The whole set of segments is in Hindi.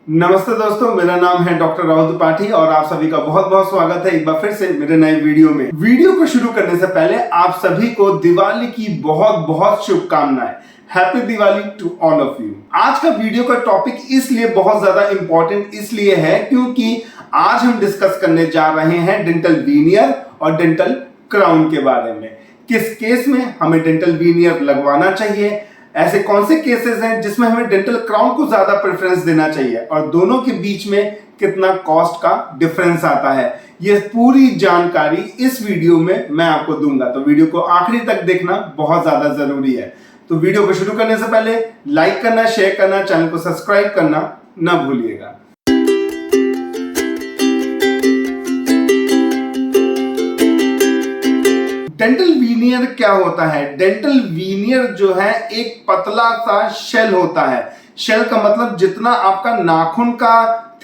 नमस्ते दोस्तों, मेरा नाम है डॉक्टर राहुल त्रिपाठी और आप सभी का बहुत बहुत स्वागत है एक बार फिर से मेरे नए वीडियो में। वीडियो को शुरू करने से पहले आप सभी को दिवाली की बहुत बहुत शुभकामनाएं। Happy Diwali to all of you. आज का वीडियो का टॉपिक इसलिए बहुत ज्यादा इंपॉर्टेंट इसलिए है क्योंकि आज हम डिस्कस करने जा रहे हैं डेंटल वीनियर और डेंटल क्राउन के बारे में। किस केस में हमें डेंटल वीनियर लगवाना चाहिए, ऐसे कौन से केसेस हैं जिसमें हमें डेंटल क्राउन को ज्यादा प्रेफरेंस देना चाहिए और दोनों के बीच में कितना कॉस्ट का डिफरेंस आता है, ये पूरी जानकारी इस वीडियो में मैं आपको दूंगा। तो वीडियो को आखिरी तक देखना बहुत ज्यादा जरूरी है। तो वीडियो को शुरू करने से पहले लाइक करना, शेयर करना, चैनल को सब्सक्राइब करना ना भूलिएगा। डेंटल वीनियर क्या होता है? डेंटल वीनियर जो है एक पतला सा शेल होता है। शेल का मतलब जितना आपका नाखून का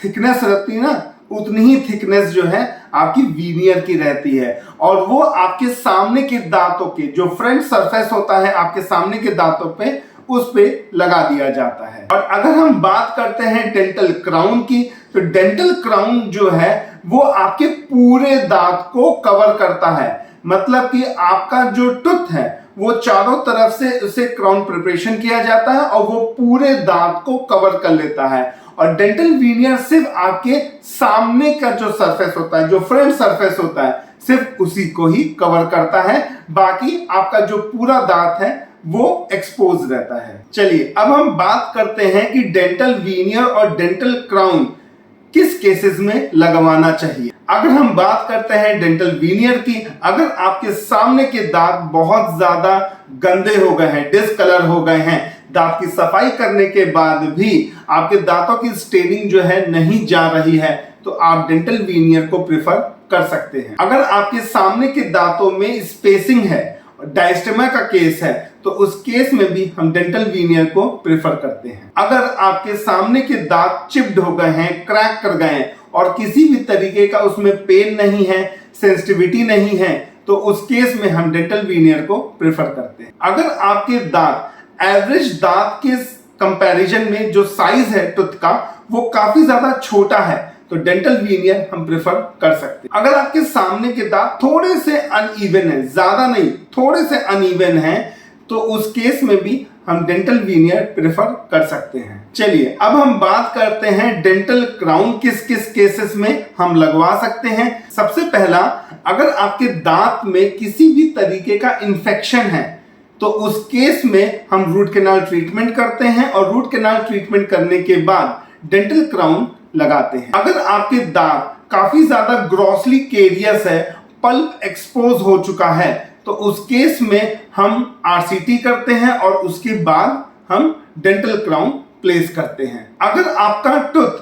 थिकनेस रहती है ना, उतनी ही थिकनेस जो है आपकी वीनियर की रहती है और वो आपके सामने के दांतों के जो फ्रंट सरफेस होता है आपके सामने के दांतों पे उस पे लगा दिया जाता है। और अगर हम बात करते हैं डेंटल क्राउन की, तो डेंटल क्राउन जो है वो आपके पूरे दांत को कवर करता है। मतलब कि आपका जो टूथ है वो चारों तरफ से उसे क्राउन प्रिपरेशन किया जाता है और वो पूरे दांत को कवर कर लेता है। और डेंटल वीनियर सिर्फ आपके सामने का जो सरफेस होता है, जो फ्रंट सरफेस होता है, सिर्फ उसी को ही कवर करता है। बाकी आपका जो पूरा दांत है वो एक्सपोज रहता है। चलिए अब हम बात करते हैं कि डेंटल वीनियर और डेंटल क्राउन किस केसेस में लगवाना चाहिए। अगर हम बात करते हैं डेंटल वीनियर की, अगर आपके सामने के दांत बहुत ज्यादा गंदे हो गए हैं, डिसकलर हो गए हैं, दांत की सफाई करने के बाद भी आपके दांतों की स्टेनिंग जो है नहीं जा रही है, तो आप डेंटल वीनियर को प्रेफर कर सकते हैं। अगर आपके सामने के दांतों में स्पेसिंग है, डायस्टेमा का केस है, तो उस केस में भी हम डेंटल वीनियर को प्रेफर करते हैं। अगर आपके सामने के दांत चिप्ड हो गए हैं, क्रैक कर गए हैं और किसी भी तरीके का उसमें पेन नहीं है, सेंसिटिविटी नहीं है, तो उस केस में हम डेंटल वीनियर को प्रेफर करते हैं। अगर आपके दांत एवरेज दांत के कंपैरिजन में जो साइज है टूथ का वो काफी ज्यादा छोटा है, तो डेंटल वीनियर हम प्रेफर कर सकते हैं। अगर आपके सामने के दांत थोड़े से अनइवन है, ज्यादा नहीं, थोड़े से अनइवन है, तो उस केस में भी हम डेंटल वीनियर प्रेफर कर सकते हैं। चलिए अब हम बात करते हैं डेंटल क्राउन किस किस केसेस में हम लगवा सकते हैं। सबसे पहला, अगर आपके दांत में किसी भी तरीके का इंफेक्शन है तो उस केस में हम रूट कैनाल ट्रीटमेंट करते हैं और रूट कैनाल ट्रीटमेंट करने के बाद डेंटल क्राउन लगाते हैं। अगर आपके दांत काफी ज्यादा ग्रॉसली केरियस है, पल्प एक्सपोज हो चुका है, तो उस केस में हम आरसीटी करते हैं और उसके बाद हम डेंटल क्राउन प्लेस करते हैं। अगर आपका टूथ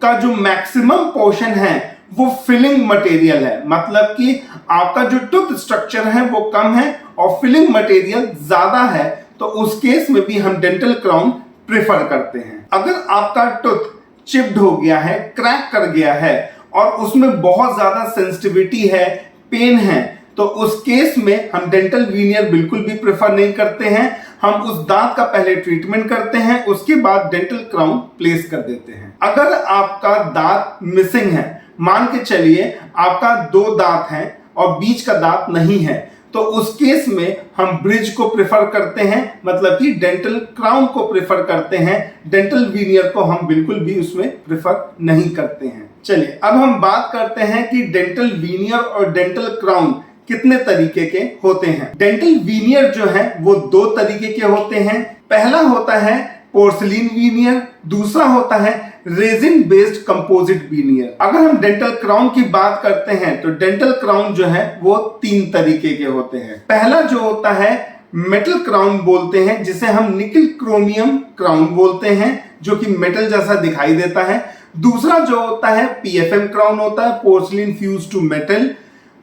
का जो मैक्सिमम पोर्शन है वो फिलिंग मटेरियल है, मतलब कि आपका जो टूथ स्ट्रक्चर है वो कम है और फिलिंग मटेरियल ज्यादा है, तो उस केस में भी हम डेंटल क्राउन प्रेफर करते हैं। अगर आपका टूथ चिप्ड हो गया है, क्रैक कर गया है और उसमें बहुत ज्यादा सेंसिटिविटी है, पेन है, तो उस केस में हम डेंटल वीनियर बिल्कुल भी प्रेफर नहीं करते हैं। हम उस दांत का पहले ट्रीटमेंट करते हैं, उसके बाद डेंटल क्राउन प्लेस कर देते हैं। अगर आपका दांत मिसिंग है, मान के चलिए आपका 2 दांत हैं और बीच का दांत नहीं है, तो उस केस में हम ब्रिज को प्रेफर करते हैं, मतलब कि डेंटल क्राउन को प्रेफर करते हैं। डेंटल वीनियर को हम बिल्कुल भी उसमें प्रेफर नहीं करते हैं। चलिए अब हम बात करते हैं कि डेंटल वीनियर और डेंटल क्राउन कितने तरीके के होते हैं। डेंटल वीनियर जो है वो 2 तरीके के होते हैं। पहला होता है पोर्सिलिन वीनियर, दूसरा होता है रेजिन बेस्ड कंपोजिट वीनियर। अगर हम डेंटल क्राउन की बात करते हैं तो डेंटल क्राउन जो है वो 3 तरीके के होते हैं। पहला जो होता है मेटल क्राउन बोलते हैं, जिसे हम निकल क्रोमियम क्राउन बोलते हैं, जो कि मेटल जैसा दिखाई देता है। दूसरा जो होता है पीएफएम क्राउन होता है, पोर्सिलिन फ्यूज टू मेटल।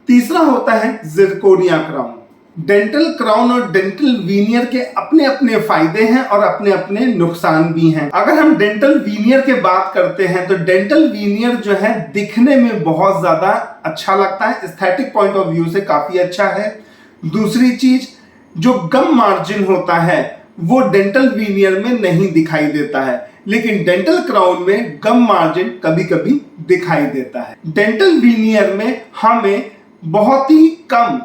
तीसरा होता है जिरकोनिया क्राउन। डेंटल क्राउन और डेंटल वीनियर के अपने अपने फायदे हैं और अपने अपने नुकसान भी हैं। अगर हम डेंटल वीनियर की बात करते हैं तो डेंटल वीनियर जो है दिखने में बहुत ज्यादा अच्छा लगता है, एस्थेटिक पॉइंट ऑफ व्यू से काफी अच्छा है। दूसरी चीज, जो गम मार्जिन होता है वो डेंटल वीनियर में नहीं दिखाई देता है, लेकिन डेंटल क्राउन में गम मार्जिन कभी कभी दिखाई देता है। डेंटल वीनियर में हमें बहुत ही कम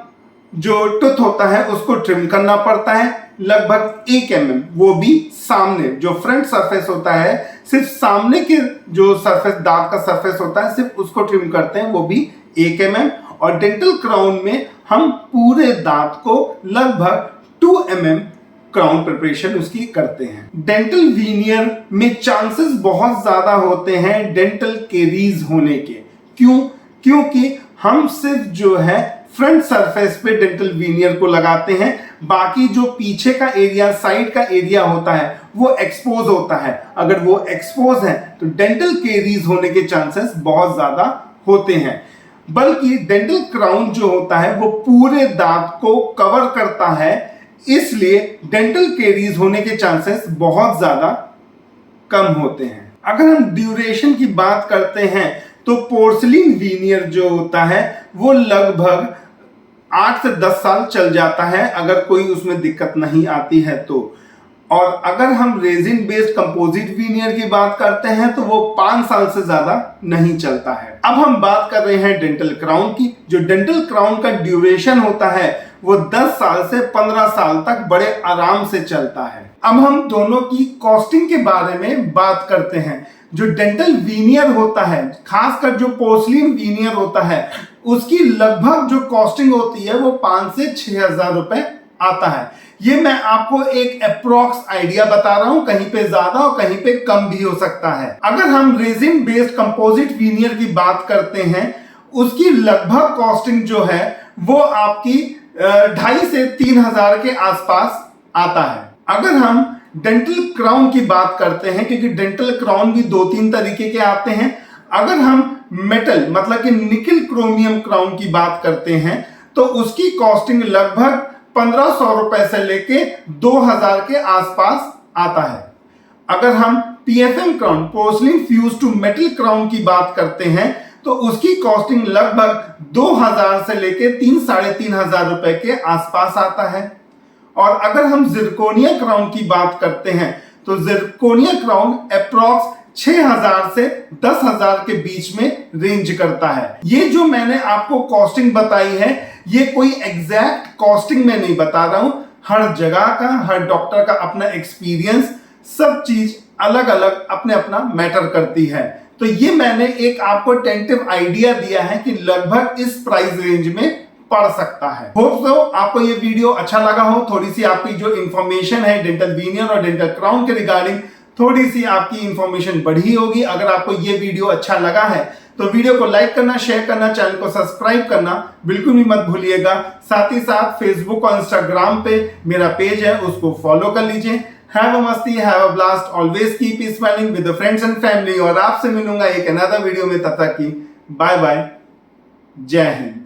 जो टूथ होता है उसको ट्रिम करना पड़ता है, लगभग 1 mm, वो भी सामने जो फ्रंट सरफेस होता है, सिर्फ सामने के जो सरफेस दांत का सरफेस होता है सिर्फ उसको ट्रिम करते हैं, वो भी 1 mm। और डेंटल क्राउन में हम पूरे दांत को लगभग 2 mm क्राउन प्रिपरेशन उसकी करते हैं। डेंटल वीनियर में चांसेस बहुत ज्यादा होते हैं डेंटल केरीज होने के। क्यों? क्योंकि हम सिर्फ जो है फ्रंट सरफेस पे डेंटल वीनियर को लगाते हैं, बाकी जो पीछे का एरिया, साइड का एरिया होता है वो एक्सपोज होता है। अगर वो एक्सपोज है तो डेंटल केरीज होने के चांसेस बहुत ज्यादा होते हैं। बल्कि डेंटल क्राउन जो होता है वो पूरे दांत को कवर करता है, इसलिए डेंटल केरीज होने के चांसेस बहुत ज्यादा कम होते हैं। अगर हम ड्यूरेशन की बात करते हैं तो पोर्सिलिन वीनियर जो होता है वो लगभग 8 से 10 साल चल जाता है अगर कोई उसमें दिक्कत नहीं आती है तो। और अगर हम रेजिन बेस्ड कंपोजिट वीनियर की बात करते हैं तो वो 5 साल से ज्यादा नहीं चलता है। अब हम बात कर रहे हैं डेंटल क्राउन की। जो डेंटल क्राउन का ड्यूरेशन होता है वो 10 साल से 15 साल तक बड़े आराम से चलता है। अब हम दोनों की कॉस्टिंग के बारे में बात करते हैं। जो डेंटल वीनियर होता है, खासकर जो पोर्सिलिन वीनियर होता है, उसकी लगभग जो कॉस्टिंग होती है वो 5 से 6 हजार रुपए आता है। ये मैं आपको एक अप्रॉक्स आइडिया बता रहा हूं, कहीं पे ज्यादा और कहीं पे कम भी हो सकता है। अगर हम रेजिन बेस्ड कंपोजिट वीनियर की बात करते हैं, उसकी लगभग कॉस्टिंग जो है वो आपकी 2.5 से 3 हजार के आसपास आता है। अगर हम डेंटल क्राउन की बात करते हैं, क्योंकि डेंटल क्राउन भी 2-3 तरीके के आते हैं। अगर हम मेटल मतलब कि निकल क्रोमियम क्राउन की बात करते हैं तो उसकी कॉस्टिंग लगभग 1500 रुपए से लेके 2000 के आसपास आता है। अगर हम PFM crown, porcelain fuse to metal crown की बात करते हैं तो उसकी कॉस्टिंग लगभग 2000 से लेके 3-3.5 हजार रुपए के आसपास आता है। और अगर हम जिरकोनिया क्राउन की बात करते हैं तो जिरकोनिया क्राउन अप्रॉक्स 6000 से 10,000 के बीच में रेंज करता है। ये जो मैंने आपको कॉस्टिंग बताई है ये कोई एग्जैक्ट कॉस्टिंग में नहीं बता रहा हूं। हर जगह का, हर डॉक्टर का अपना एक्सपीरियंस, सब चीज अलग अलग अपने अपना मैटर करती है। तो ये मैंने एक आपको टेंटिव आइडिया दिया है कि लगभग इस प्राइस रेंज में पड़ सकता है। होप सो आपको ये वीडियो अच्छा लगा हो। थोड़ी सी आपकी जो इंफॉर्मेशन है डेंटल वीनियर और डेंटल क्राउन के रिगार्डिंग, थोड़ी सी आपकी इंफॉर्मेशन बढ़ी होगी। अगर आपको ये वीडियो अच्छा लगा है तो वीडियो को लाइक करना, शेयर करना, चैनल को सब्सक्राइब करना बिल्कुल भी मत भूलिएगा। साथ ही साथ फेसबुक और इंस्टाग्राम पे मेरा पेज है, उसको फॉलो कर लीजिए। हैव अ मस्ती, have a blast, always keep smiling with the friends and family. और आपसे मिलूंगा एक अनदर वीडियो में, तब तक की बाय बाय, जय हिंद।